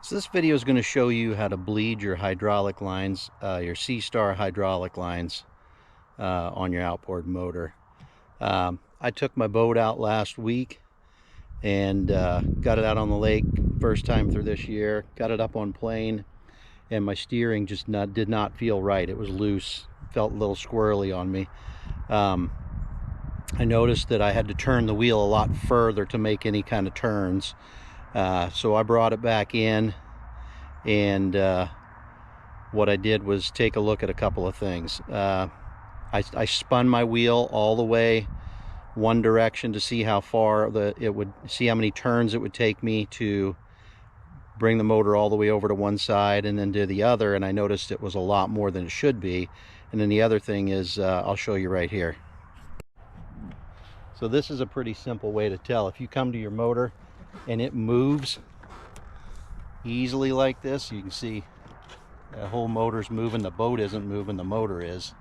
So this video is going to show you how to bleed your hydraulic lines, your Seastar hydraulic lines on your outboard motor. I took my boat out last week and got it out on the lake first time through this year. Got it up on plane, and my steering just did not feel right. It was loose, felt a little squirrely on me. I noticed that I had to turn the wheel a lot further to make any kind of turns. So I brought it back in, and what I did was take a look at a couple of things. I spun my wheel all the way one direction to see how far see how many turns it would take me to bring the motor all the way over to one side and then to the other, and I noticed it was a lot more than it should be. And then the other thing is, I'll show you right here. So this is a pretty simple way to tell. If you come to your motor and it moves easily like this, you can see the whole motor's moving. The boat isn't moving, the motor is.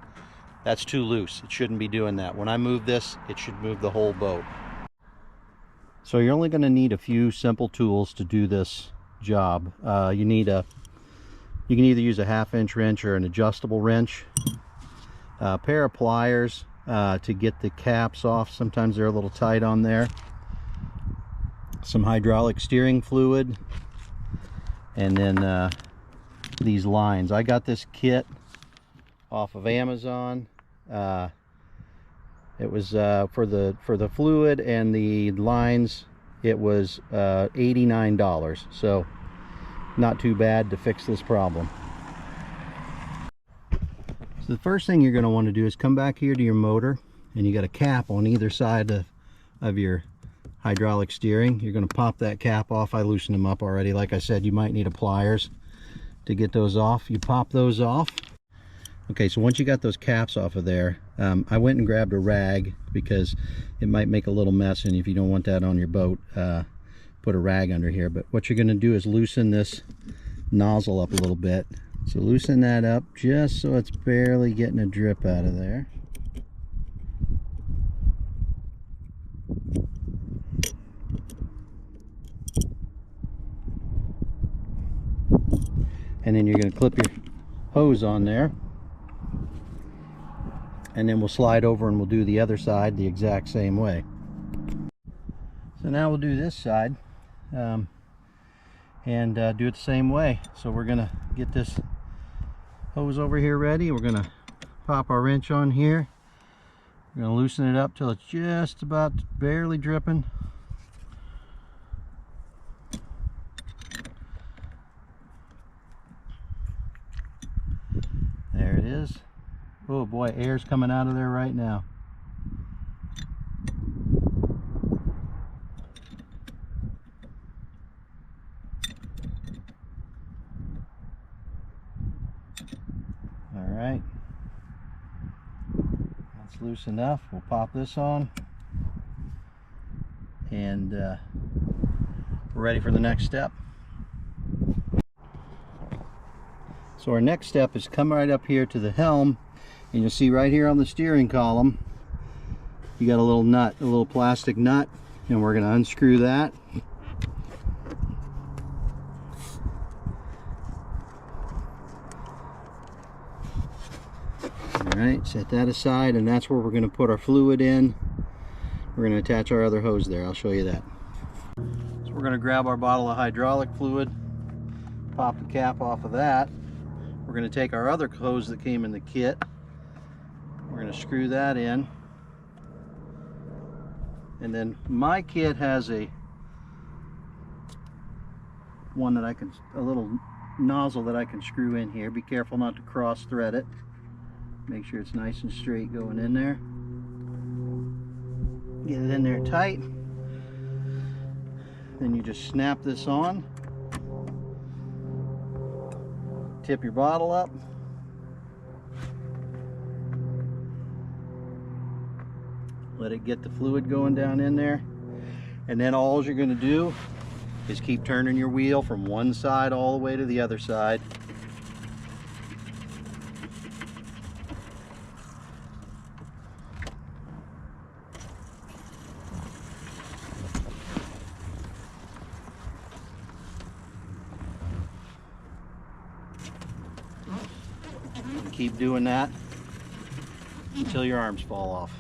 That's too loose. It shouldn't be doing that. When I move this, it should move the whole boat. So you're only going to need a few simple tools to do this job. You can either use a 1/2-inch wrench or an adjustable wrench, a pair of pliers to get the caps off. Sometimes they're a little tight on there. Some hydraulic steering fluid, and then these lines. I got this kit off of Amazon. It was for the fluid and the lines, it was $89, so not too bad to fix this problem. So the first thing you're going to want to do is come back here to your motor, and you got a cap on either side of your hydraulic steering. You're going to pop that cap off. I loosened them up already. Like I said, you might need a pliers to get those off. You pop those off. Okay, so once you got those caps off of there, I went and grabbed a rag because it might make a little mess, and if you don't want that on your boat, put a rag under here. But what you're going to do is loosen this nozzle up a little bit. So loosen that up just so it's barely getting a drip out of there. And then you're going to clip your hose on there, and then we'll slide over and we'll do the other side the exact same way. So now we'll do this side and do it the same way. So we're going to get this hose over here ready. We're going to pop our wrench on here. We're going to loosen it up till it's just about barely dripping. There it is. Oh boy, air's coming out of there right now. All right, that's loose enough. We'll pop this on, and we're ready for the next step. So our next step is come right up here to the helm, and you'll see right here on the steering column, you got a little nut, a little plastic nut, and we're going to unscrew that. Alright, set that aside, and that's where we're going to put our fluid in. We're going to attach our other hose there. I'll show you that. So we're going to grab our bottle of hydraulic fluid, pop the cap off of that. We're going to take our other hose that came in the kit. We're going to screw that in. And then my kit has a little nozzle that I can screw in here. Be careful not to cross thread it. Make sure it's nice and straight going in there. Get it in there tight. Then you just snap this on. Tip your bottle up. Let it get the fluid going down in there. And then all you're going to do is keep turning your wheel from one side all the way to the other side. Keep doing that until your arms fall off.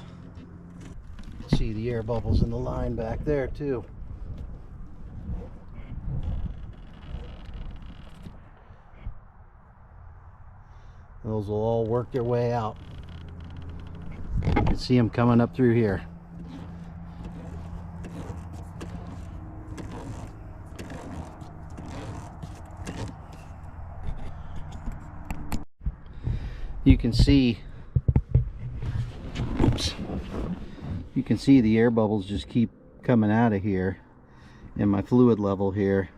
See the air bubbles in the line back there too. Those will all work their way out. You can see them coming up through here. You can see, oops, you can see the air bubbles just keep coming out of here, and my fluid level here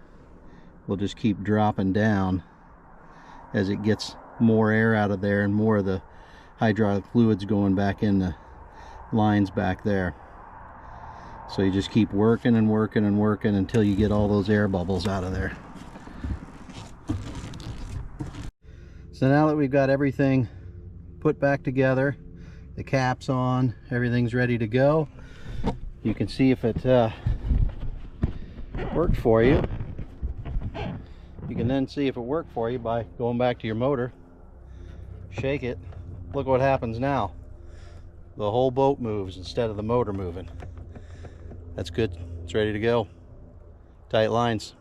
will just keep dropping down as it gets more air out of there and more of the hydraulic fluids going back in the lines back there. So you just keep working and working and working until you get all those air bubbles out of there. So now that we've got everything put back together, the cap's on, everything's ready to go, you can see if it worked for you. You can then see if it worked for you by going back to your motor, shake it. Look what happens now. The whole boat moves instead of the motor moving. That's good. It's ready to go. Tight lines.